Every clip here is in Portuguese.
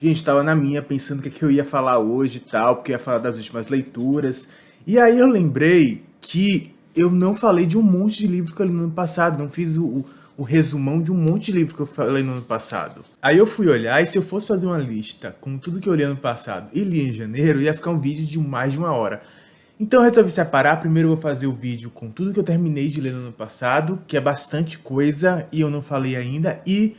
Gente, tava na minha pensando o que eu ia falar hoje e tal, porque eu ia falar das últimas leituras. E aí eu lembrei que eu não falei de um monte de livro que eu li no ano passado, não fiz o resumão de um monte de livro que eu falei no ano passado. Aí eu fui olhar, e se eu fosse fazer uma lista com tudo que eu li ano passado e li em janeiro, ia ficar um vídeo de mais de 1 hora. Então eu resolvi separar. Primeiro eu vou fazer o vídeo com tudo que eu terminei de ler no ano passado, que é bastante coisa e eu não falei ainda, e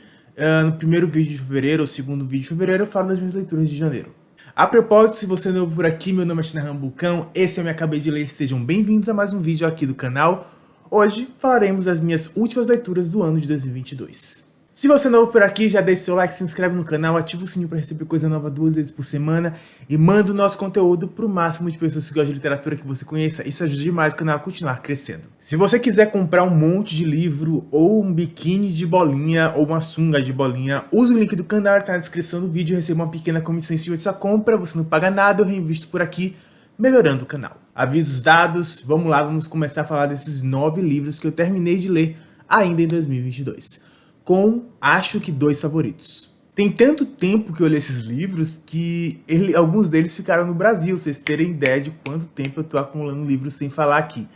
no primeiro vídeo de fevereiro ou segundo vídeo de fevereiro eu falo das minhas leituras de janeiro. A propósito, se você é novo por aqui, meu nome é Tina Rambucão, esse eu me acabei de ler, sejam bem-vindos a mais um vídeo aqui do canal. Hoje falaremos das minhas últimas leituras do ano de 2022. Se você é novo por aqui, já deixa seu like, se inscreve no canal, ativa o sininho para receber coisa nova 2 vezes por semana e manda o nosso conteúdo para o máximo de pessoas que gostam de literatura que você conheça. Isso ajuda demais o canal a continuar crescendo. Se você quiser comprar um monte de livro, ou um biquíni de bolinha, ou uma sunga de bolinha, use o link do canal, está na descrição do vídeo e receba uma pequena comissão em cima de sua compra. Você não paga nada, eu reinvisto por aqui, melhorando o canal. Avisos dados, vamos lá, vamos começar a falar desses 9 livros que eu terminei de ler ainda em 2022. Com, acho que, 2 favoritos. Tem tanto tempo que eu li esses livros que alguns deles ficaram no Brasil, pra vocês terem ideia de quanto tempo eu tô acumulando livros sem falar aqui.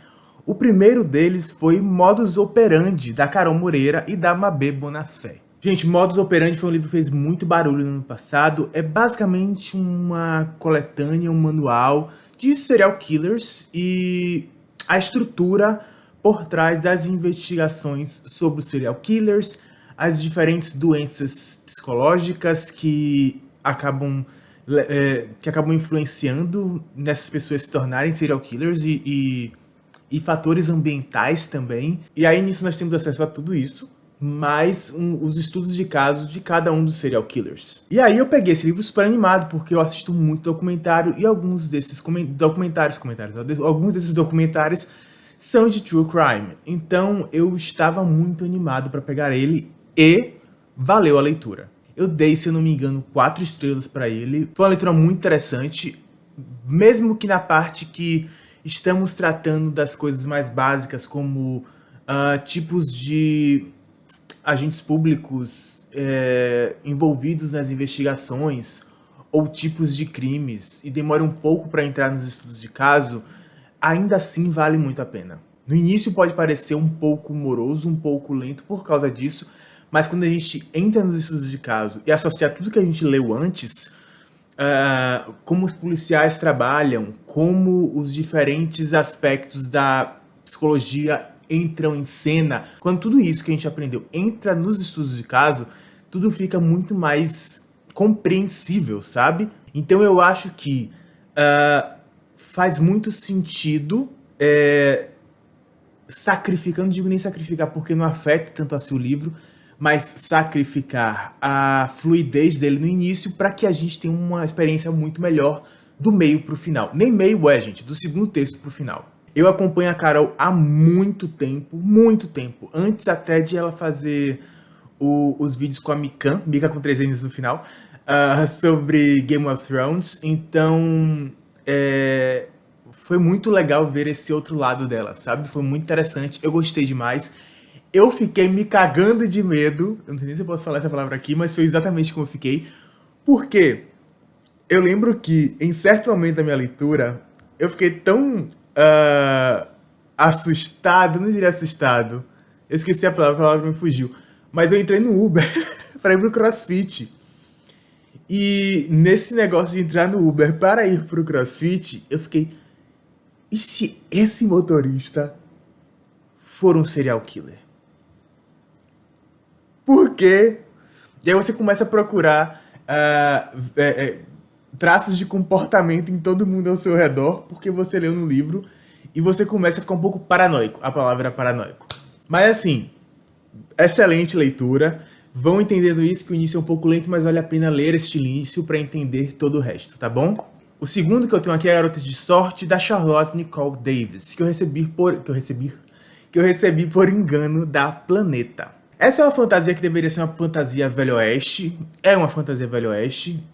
O primeiro deles foi Modus Operandi, da Carol Moreira e da Mabê Bonafé. Gente, Modus Operandi foi um livro que fez muito barulho no ano passado. É basicamente uma coletânea, um manual de serial killers e a estrutura por trás das investigações sobre os serial killers, as diferentes doenças psicológicas que acabam influenciando nessas pessoas se tornarem serial killers e fatores ambientais também. E aí nisso nós temos acesso a tudo isso, mais os estudos de casos de cada um dos serial killers. E aí eu peguei esse livro super animado, porque eu assisto muito documentário e alguns desses documentários são de true crime. Então eu estava muito animado para pegar ele e valeu a leitura. Eu dei, se eu não me engano, 4 estrelas para ele. Foi uma leitura muito interessante, mesmo que na parte que estamos tratando das coisas mais básicas, como tipos de agentes públicos envolvidos nas investigações, ou tipos de crimes, e demora um pouco para entrar nos estudos de caso, ainda assim vale muito a pena. No início pode parecer um pouco moroso, um pouco lento por causa disso, mas quando a gente entra nos estudos de caso e associa tudo que a gente leu antes, como os policiais trabalham, como os diferentes aspectos da psicologia entram em cena, quando tudo isso que a gente aprendeu entra nos estudos de caso, tudo fica muito mais compreensível, sabe? Então eu acho que faz muito sentido sacrificar, não digo nem sacrificar porque não afeta tanto assim o livro, mas sacrificar a fluidez dele no início para que a gente tenha uma experiência muito melhor do meio para o final. Nem meio gente, do segundo terço para o final. Eu acompanho a Carol há muito tempo, antes até de ela fazer os vídeos com a Mika com 3 N's no final, sobre Game of Thrones. Então, foi muito legal ver esse outro lado dela, sabe? Foi muito interessante, eu gostei demais. Eu fiquei me cagando de medo, eu não sei nem se eu posso falar essa palavra aqui, mas foi exatamente como eu fiquei. Porque eu lembro que, em certo momento da minha leitura, eu fiquei tão assustado, não diria assustado, eu esqueci a palavra me fugiu, mas eu entrei no Uber para ir pro CrossFit. E nesse negócio de entrar no Uber para ir pro CrossFit, eu fiquei, e se esse motorista for um serial killer? Por quê? E aí você começa a procurar traços de comportamento em todo mundo ao seu redor, porque você leu no livro, e você começa a ficar um pouco paranoico. A palavra é paranoico. Mas assim, excelente leitura. Vão entendendo isso, que o início é um pouco lento, mas vale a pena ler este início para entender todo o resto, tá bom? O segundo que eu tenho aqui é Garotas de Sorte, da Charlotte Nicole Davis, que eu recebi por engano da Planeta. Essa é uma fantasia que deveria ser uma fantasia velho oeste. É uma fantasia velho oeste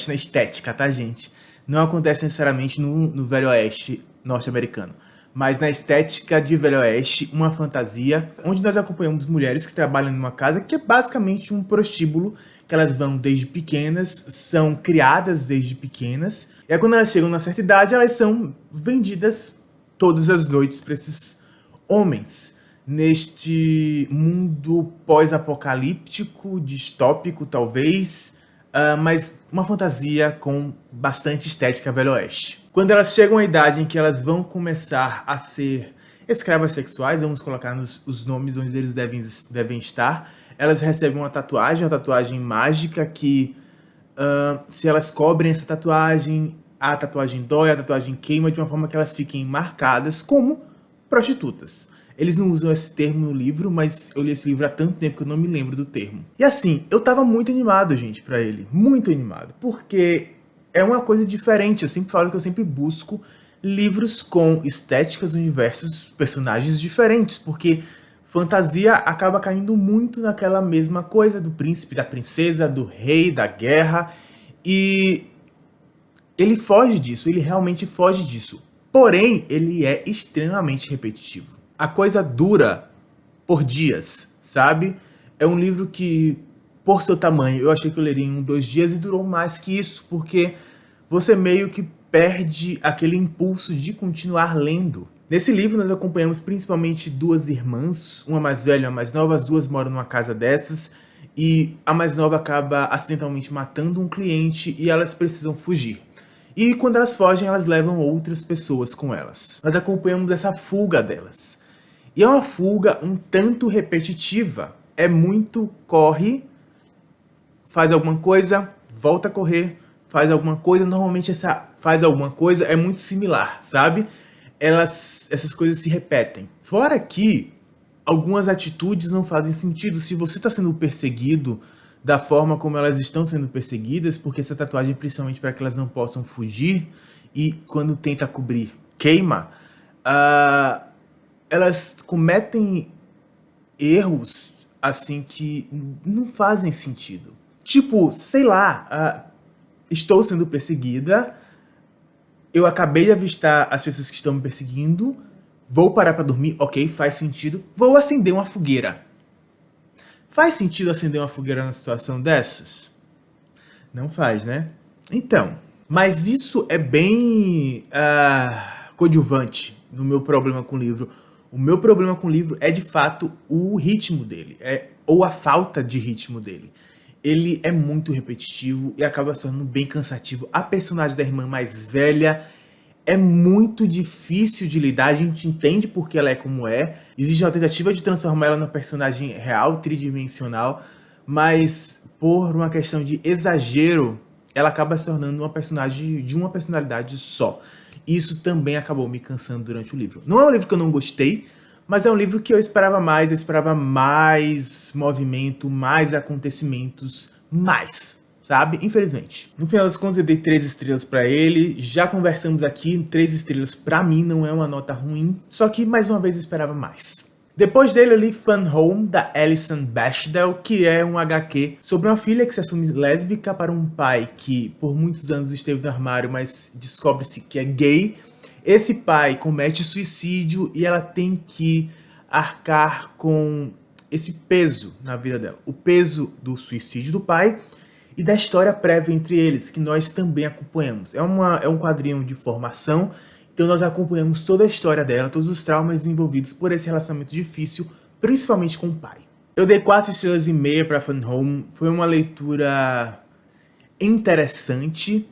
na estética, tá, gente? Não acontece necessariamente no velho oeste norte-americano. mas na estética de Velho Oeste, uma fantasia, onde nós acompanhamos mulheres que trabalham numa casa que é basicamente um prostíbulo, que elas vão desde pequenas, são criadas desde pequenas, e aí quando elas chegam na certa idade, elas são vendidas todas as noites para esses homens. Neste mundo pós-apocalíptico, distópico talvez, mas uma fantasia com bastante estética Velho Oeste. Quando elas chegam à idade em que elas vão começar a ser escravas sexuais, vamos colocar os nomes onde eles devem estar, elas recebem uma tatuagem mágica que, se elas cobrem essa tatuagem, a tatuagem dói, a tatuagem queima, de uma forma que elas fiquem marcadas como prostitutas. Eles não usam esse termo no livro, mas eu li esse livro há tanto tempo que eu não me lembro do termo. E assim, eu tava muito animado, gente, pra ele. Muito animado. Porque é uma coisa diferente. Eu sempre falo que eu sempre busco livros com estéticas, universos, personagens diferentes. Porque fantasia acaba caindo muito naquela mesma coisa do príncipe, da princesa, do rei, da guerra. E ele foge disso, ele realmente foge disso. Porém, ele é extremamente repetitivo. A coisa dura por dias, sabe? É um livro que, por seu tamanho, eu achei que eu leria em 2 dias e durou mais que isso, porque você meio que perde aquele impulso de continuar lendo. Nesse livro nós acompanhamos principalmente 2 irmãs, uma mais velha e uma mais nova, as 2 moram numa casa dessas, e a mais nova acaba acidentalmente matando um cliente e elas precisam fugir. E quando elas fogem, elas levam outras pessoas com elas. Nós acompanhamos essa fuga delas. E é uma fuga um tanto repetitiva. É muito corre, faz alguma coisa, volta a correr, faz alguma coisa. Normalmente essa faz alguma coisa é muito similar, sabe? Essas coisas se repetem. Fora que algumas atitudes não fazem sentido. Se você está sendo perseguido da forma como elas estão sendo perseguidas, porque essa tatuagem é principalmente para que elas não possam fugir, e quando tenta cobrir, queima, elas cometem erros assim que não fazem sentido. Tipo, sei lá, estou sendo perseguida, eu acabei de avistar as pessoas que estão me perseguindo, vou parar para dormir, ok, faz sentido, vou acender uma fogueira. Faz sentido acender uma fogueira numa situação dessas? Não faz, né? Então, mas isso é bem coadjuvante no meu problema com o livro. O meu problema com o livro é, de fato, o ritmo dele, ou a falta de ritmo dele. Ele é muito repetitivo e acaba se tornando bem cansativo. A personagem da irmã mais velha é muito difícil de lidar, a gente entende porque ela é como é. Existe uma tentativa de transformar ela numa personagem real, tridimensional, mas por uma questão de exagero, ela acaba se tornando uma personagem de uma personalidade só. Isso também acabou me cansando durante o livro. Não é um livro que eu não gostei, mas é um livro que eu esperava mais movimento, mais acontecimentos, mais, sabe? Infelizmente. No final das contas, eu dei 3 estrelas pra ele. Já conversamos aqui, 3 estrelas pra mim não é uma nota ruim. Só que, mais uma vez, eu esperava mais. Depois dele, eu li Fun Home, da Alison Bechdel, que é um HQ sobre uma filha que se assume lésbica para um pai que, por muitos anos, esteve no armário, mas descobre-se que é gay. Esse pai comete suicídio e ela tem que arcar com esse peso na vida dela. O peso do suicídio do pai e da história prévia entre eles, que nós também acompanhamos. É um quadrinho de formação, então nós acompanhamos toda a história dela, todos os traumas envolvidos por esse relacionamento difícil, principalmente com o pai. Eu dei 4 estrelas e meia para Fun Home. Foi uma leitura interessante.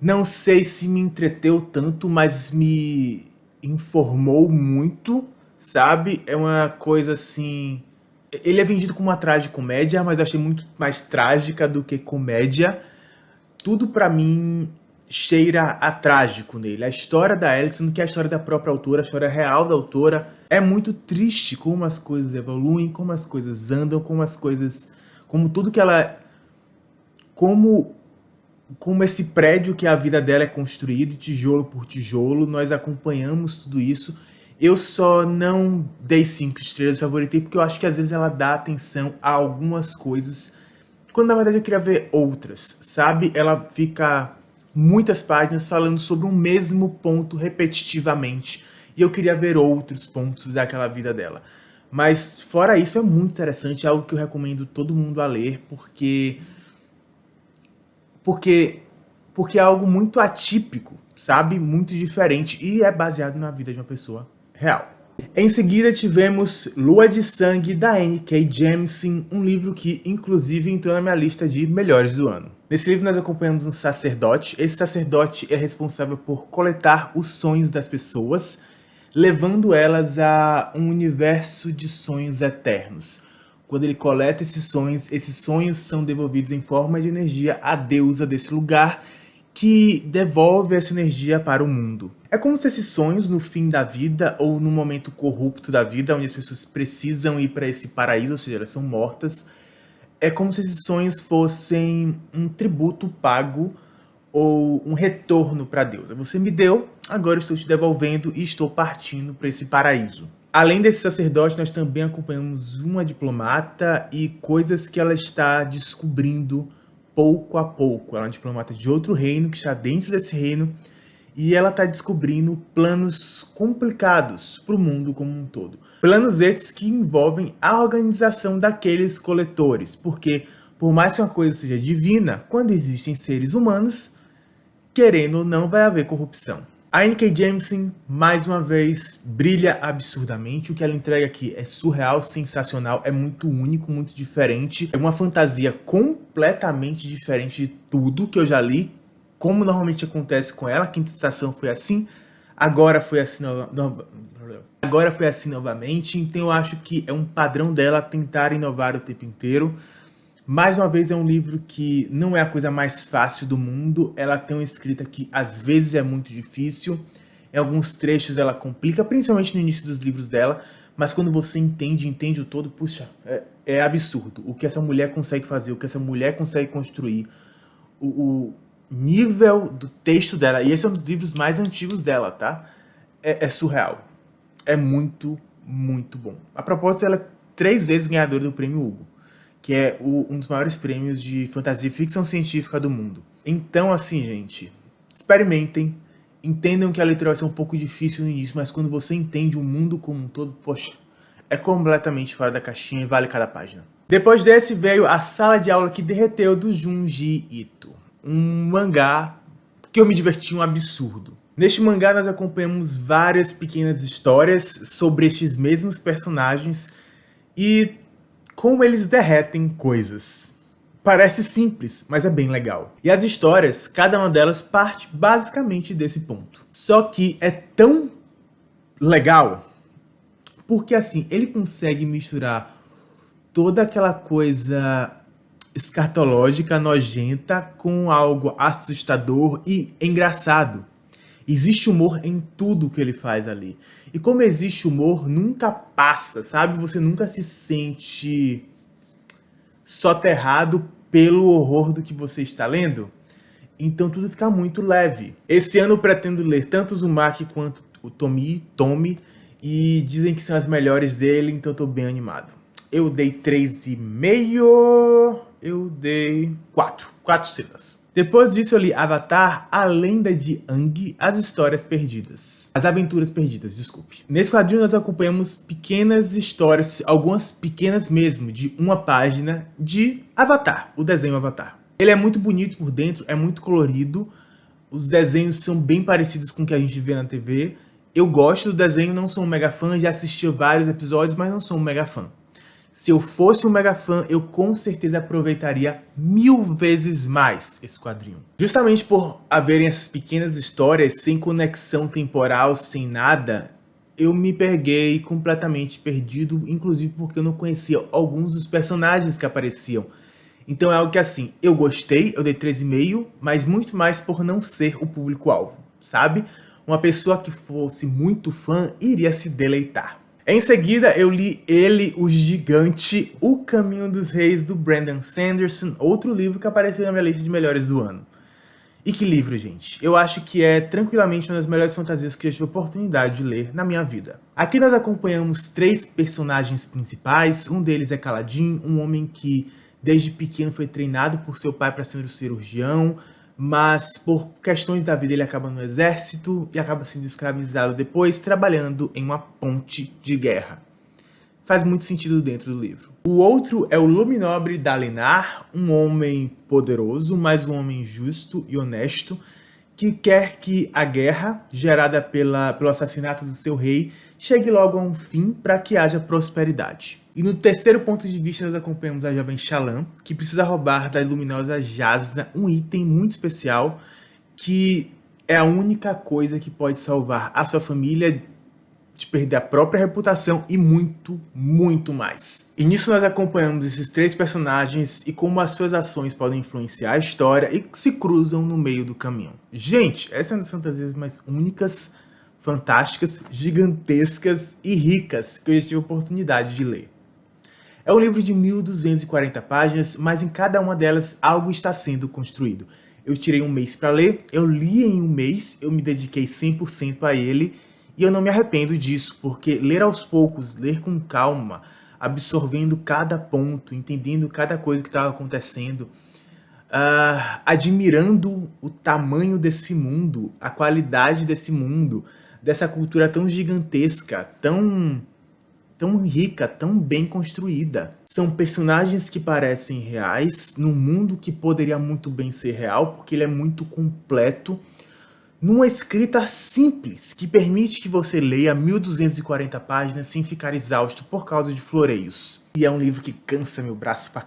Não sei se me entreteu tanto, mas me informou muito, sabe? É uma coisa assim... Ele é vendido como uma tragicomédia, mas eu achei muito mais trágica do que comédia. Tudo pra mim cheira a trágico nele. A história da Alison, que é a história da própria autora, a história real da autora, é muito triste como as coisas evoluem, como as coisas andam, como tudo que ela... Como esse prédio que a vida dela é construído, tijolo por tijolo, nós acompanhamos tudo isso. Eu só não dei 5 estrelas, favoritei, porque eu acho que às vezes ela dá atenção a algumas coisas, quando na verdade eu queria ver outras, sabe? Ela fica muitas páginas falando sobre um mesmo ponto repetitivamente, e eu queria ver outros pontos daquela vida dela. Mas fora isso, é muito interessante, é algo que eu recomendo todo mundo a ler, porque, porque é algo muito atípico, sabe? Muito diferente e é baseado na vida de uma pessoa real. Em seguida tivemos Lua de Sangue, da N.K. Jemisin, um livro que inclusive entrou na minha lista de melhores do ano. Nesse livro nós acompanhamos um sacerdote. Esse sacerdote é responsável por coletar os sonhos das pessoas, levando elas a um universo de sonhos eternos. Quando ele coleta esses sonhos são devolvidos em forma de energia à deusa desse lugar, que devolve essa energia para o mundo. É como se esses sonhos, no fim da vida ou no momento corrupto da vida, onde as pessoas precisam ir para esse paraíso, ou seja, elas são mortas, é como se esses sonhos fossem um tributo pago ou um retorno para Deus. Você me deu, agora eu estou te devolvendo e estou partindo para esse paraíso. Além desse sacerdote, nós também acompanhamos uma diplomata e coisas que ela está descobrindo pouco a pouco. Ela é uma diplomata de outro reino, que está dentro desse reino, e ela está descobrindo planos complicados para o mundo como um todo. Planos esses que envolvem a organização daqueles coletores, porque por mais que uma coisa seja divina, quando existem seres humanos, querendo ou não, vai haver corrupção. A N.K. Jemisin, mais uma vez, brilha absurdamente. O que ela entrega aqui é surreal, sensacional, é muito único, muito diferente. É uma fantasia completamente diferente de tudo que eu já li, como normalmente acontece com ela. A Quinta Estação foi assim, agora foi assim novamente. Então eu acho que é um padrão dela tentar inovar o tempo inteiro. Mais uma vez, é um livro que não é a coisa mais fácil do mundo. Ela tem uma escrita que às vezes é muito difícil. Em alguns trechos ela complica, principalmente no início dos livros dela. Mas quando você entende o todo, puxa, é absurdo. O que essa mulher consegue fazer, o que essa mulher consegue construir. O nível do texto dela, e esse é um dos livros mais antigos dela, tá? É surreal. É muito, muito bom. A propósito, ela é 3 vezes ganhadora do Prêmio Hugo, que é um dos maiores prêmios de fantasia e ficção científica do mundo. Então, assim, gente, experimentem, entendam que a leitura vai ser um pouco difícil no início, mas quando você entende o mundo como um todo, poxa, é completamente fora da caixinha e vale cada página. Depois desse veio A Sala de Aula que Derreteu, do Junji Ito, um mangá que eu me diverti um absurdo. Neste mangá nós acompanhamos várias pequenas histórias sobre estes mesmos personagens e como eles derretem coisas. Parece simples, mas é bem legal. E as histórias, cada uma delas parte basicamente desse ponto. Só que é tão legal, porque assim, ele consegue misturar toda aquela coisa escatológica, nojenta, com algo assustador e engraçado. Existe humor em tudo que ele faz ali. E como existe humor, nunca passa, sabe? Você nunca se sente soterrado pelo horror do que você está lendo. Então tudo fica muito leve. Esse ano eu pretendo ler tanto o Uzumaki quanto o Tomi, e dizem que são as melhores dele, então eu tô bem animado. Eu dei 3,5, eu dei 4 estrelas. Depois disso eu li Avatar, A Lenda de Aang, As Histórias Perdidas. As Aventuras Perdidas, desculpe. Nesse quadrinho nós acompanhamos pequenas histórias, algumas pequenas mesmo, de uma página de Avatar, o desenho Avatar. Ele é muito bonito por dentro, é muito colorido, os desenhos são bem parecidos com o que a gente vê na TV. Eu gosto do desenho, não sou um mega fã, já assisti vários episódios, mas não sou um mega fã. Se eu fosse um mega fã, eu com certeza aproveitaria 1000 vezes mais esse quadrinho. Justamente por haverem essas pequenas histórias sem conexão temporal, sem nada, eu me peguei completamente perdido, inclusive porque eu não conhecia alguns dos personagens que apareciam. Então é algo que assim, eu gostei, eu dei 3,5, mas muito mais por não ser o público-alvo, sabe? Uma pessoa que fosse muito fã iria se deleitar. Em seguida, eu li Ele, o Gigante, O Caminho dos Reis, do Brandon Sanderson, outro livro que apareceu na minha lista de melhores do ano. E que livro, gente! Eu acho que é tranquilamente uma das melhores fantasias que eu tive a oportunidade de ler na minha vida. Aqui nós acompanhamos 3 personagens principais, um deles é Kaladin, um homem que desde pequeno foi treinado por seu pai para ser um cirurgião, mas por questões da vida ele acaba no exército e acaba sendo escravizado depois, trabalhando em uma ponte de guerra. Faz muito sentido dentro do livro. O outro é o Luminobre Dalinar, um homem poderoso, mas um homem justo e honesto, que quer que a guerra, gerada pelo assassinato do seu rei, chegue logo a um fim para que haja prosperidade. E no terceiro ponto de vista, nós acompanhamos a jovem Shallan, que precisa roubar da luminosa Jasna um item muito especial, que é a única coisa que pode salvar a sua família de perder a própria reputação e muito, muito mais. E nisso nós acompanhamos esses três personagens e como as suas ações podem influenciar a história e se cruzam no meio do caminho. Gente, essa é uma das fantasias mais únicas, fantásticas, gigantescas e ricas que eu já tive a oportunidade de ler. É um livro de 1240 páginas, mas em cada uma delas algo está sendo construído. Eu tirei um mês para ler, eu li em um mês, eu me dediquei 100% a ele, e eu não me arrependo disso, porque ler aos poucos, ler com calma, absorvendo cada ponto, entendendo cada coisa que estava acontecendo, admirando o tamanho desse mundo, a qualidade desse mundo, dessa cultura tão gigantesca, tão rica, tão bem construída. São personagens que parecem reais, num mundo que poderia muito bem ser real, porque ele é muito completo, numa escrita simples, que permite que você leia 1240 páginas sem ficar exausto por causa de floreios. E é um livro que cansa meu braço pra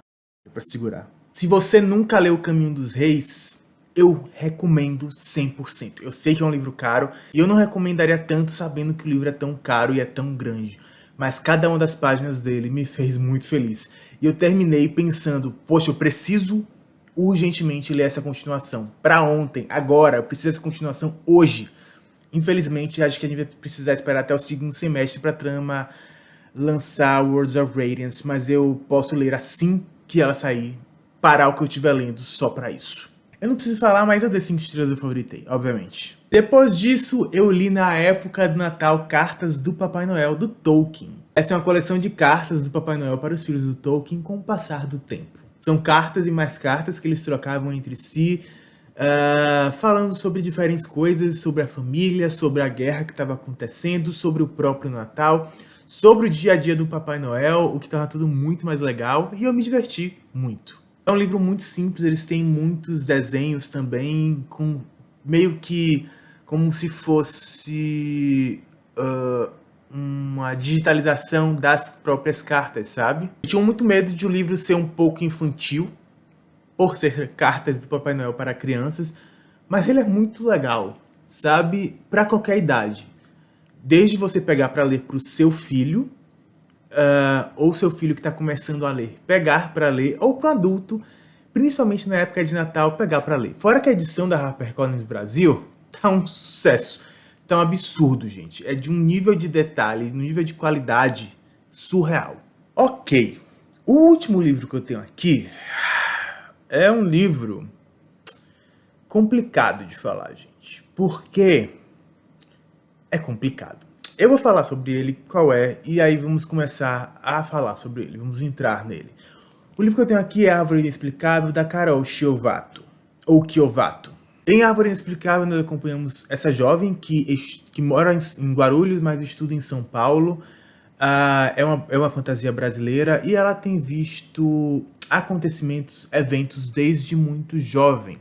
segurar. Se você nunca leu O Caminho dos Reis, eu recomendo 100%. Eu sei que é um livro caro, e eu não recomendaria tanto sabendo que o livro é tão caro e é tão grande. Mas cada uma das páginas dele me fez muito feliz. E eu terminei pensando, poxa, eu preciso urgentemente ler essa continuação. Para ontem, agora, eu preciso dessa continuação hoje. Infelizmente, acho que a gente vai precisar esperar até o segundo semestre para a trama lançar Words of Radiance, mas eu posso ler assim que ela sair, parar o que eu estiver lendo só para isso. Eu não preciso falar, mas eu dei 5 estrelas, eu favoritei, obviamente. Depois disso, eu li na época do Natal Cartas do Papai Noel, do Tolkien. Essa é uma coleção de cartas do Papai Noel para os filhos do Tolkien com o passar do tempo. São cartas e mais cartas que eles trocavam entre si, falando sobre diferentes coisas, sobre a família, sobre a guerra que estava acontecendo, sobre o próprio Natal, sobre o dia a dia do Papai Noel, o que estava tudo muito mais legal, e eu me diverti muito. É um livro muito simples, eles têm muitos desenhos também, com meio que como se fosse uma digitalização das próprias cartas, sabe? Eu tinha muito medo de o livro ser um pouco infantil, por ser cartas do Papai Noel para crianças, mas ele é muito legal, sabe? Para qualquer idade. Desde você pegar para ler para o seu filho, ou seu filho que está começando a ler, pegar para ler, ou para o adulto, principalmente na época de Natal, pegar para ler. Fora que a edição da HarperCollins Brasil tá um sucesso. Tá um absurdo, gente. É de um nível de detalhe, um nível de qualidade surreal. Ok. O último livro que eu tenho aqui é um livro complicado de falar, gente. Porque é complicado. Eu vou falar sobre ele, qual é, e aí vamos começar a falar sobre ele. Vamos entrar nele. O livro que eu tenho aqui é Árvore Inexplicável, da Carol Chiovato, ou Chiovato. Em Árvore Inexplicável, nós acompanhamos essa jovem que mora em Guarulhos, mas estuda em São Paulo. É uma fantasia brasileira e ela tem visto acontecimentos, eventos desde muito jovem,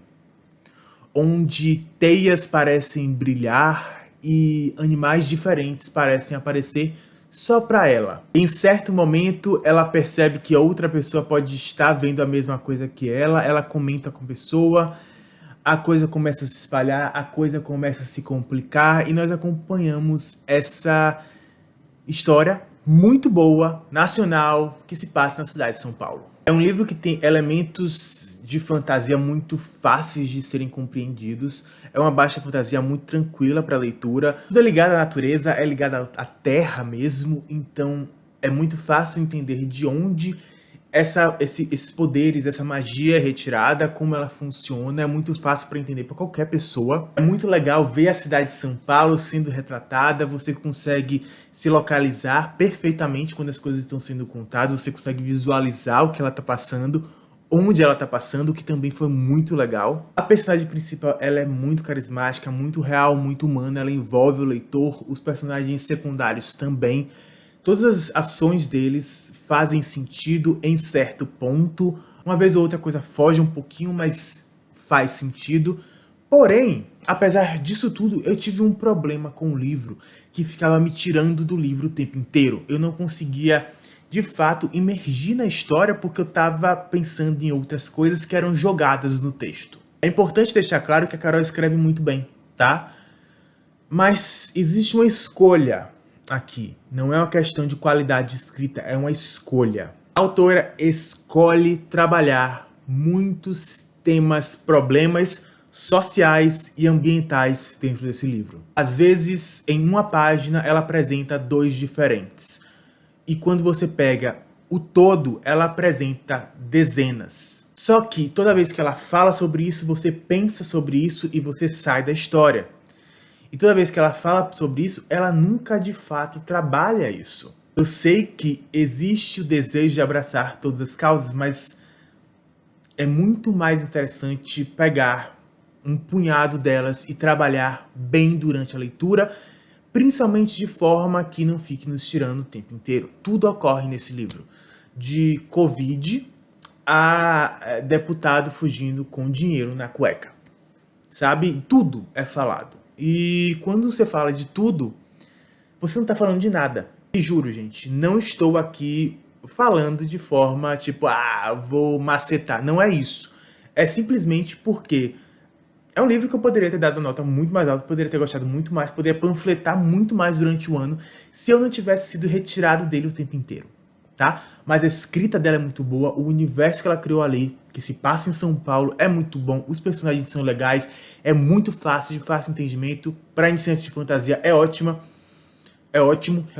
onde teias parecem brilhar e animais diferentes parecem aparecer só para ela. Em certo momento, ela percebe que outra pessoa pode estar vendo a mesma coisa que ela comenta com a pessoa, a coisa começa a se espalhar, a coisa começa a se complicar e nós acompanhamos essa história muito boa, nacional, que se passa na cidade de São Paulo. É um livro que tem elementos de fantasia muito fáceis de serem compreendidos. É uma baixa fantasia muito tranquila para leitura. Tudo é ligado à natureza, é ligado à terra mesmo, então é muito fácil entender de onde esses poderes, essa magia é retirada, como ela funciona, é muito fácil para entender para qualquer pessoa. É muito legal ver a cidade de São Paulo sendo retratada, você consegue se localizar perfeitamente quando as coisas estão sendo contadas, você consegue visualizar o que ela está passando, onde ela tá passando, que também foi muito legal. A personagem principal, ela é muito carismática, muito real, muito humana, ela envolve o leitor, os personagens secundários também. Todas as ações deles fazem sentido em certo ponto. Uma vez ou outra a coisa foge um pouquinho, mas faz sentido. Porém, apesar disso tudo, eu tive um problema com o livro que ficava me tirando do livro o tempo inteiro. Eu não conseguia, de fato, imergir na história porque eu estava pensando em outras coisas que eram jogadas no texto. É importante deixar claro que a Carol escreve muito bem, tá? Mas existe uma escolha aqui. Não é uma questão de qualidade de escrita, é uma escolha. A autora escolhe trabalhar muitos temas, problemas sociais e ambientais dentro desse livro. Às vezes, em uma página, ela apresenta dois diferentes. E quando você pega o todo, ela apresenta dezenas. Só que toda vez que ela fala sobre isso, você pensa sobre isso e você sai da história. E toda vez que ela fala sobre isso, ela nunca de fato trabalha isso. Eu sei que existe o desejo de abraçar todas as causas, mas é muito mais interessante pegar um punhado delas e trabalhar bem durante a leitura, principalmente de forma que não fique nos tirando o tempo inteiro. Tudo ocorre nesse livro. De Covid a deputado fugindo com dinheiro na cueca. Sabe? Tudo é falado. E quando você fala de tudo, você não tá falando de nada. E juro, gente, não estou aqui falando de forma tipo, vou macetar. Não é isso. É simplesmente porque é um livro que eu poderia ter dado nota muito mais alta, poderia ter gostado muito mais, poderia panfletar muito mais durante o ano se eu não tivesse sido retirado dele o tempo inteiro, tá? Mas a escrita dela é muito boa, o universo que ela criou ali, que se passa em São Paulo, é muito bom, os personagens são legais, é muito fácil, de fácil entendimento, para iniciantes de fantasia é ótimo, é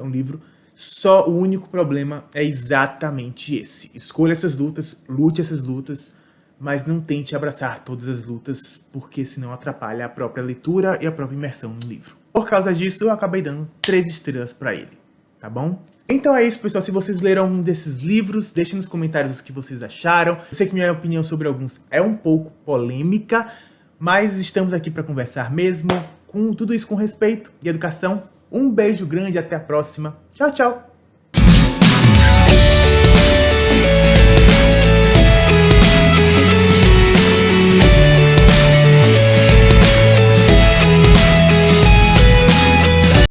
um livro. Só o único problema é exatamente esse. Escolha essas lutas, lute essas lutas, mas não tente abraçar todas as lutas, porque senão atrapalha a própria leitura e a própria imersão no livro. Por causa disso, eu acabei dando 3 estrelas para ele, tá bom? Então é isso, pessoal. Se vocês leram um desses livros, deixem nos comentários o que vocês acharam. Eu sei que minha opinião sobre alguns é um pouco polêmica, mas estamos aqui para conversar mesmo, com tudo isso com respeito e educação. Um beijo grande e até a próxima. Tchau, tchau!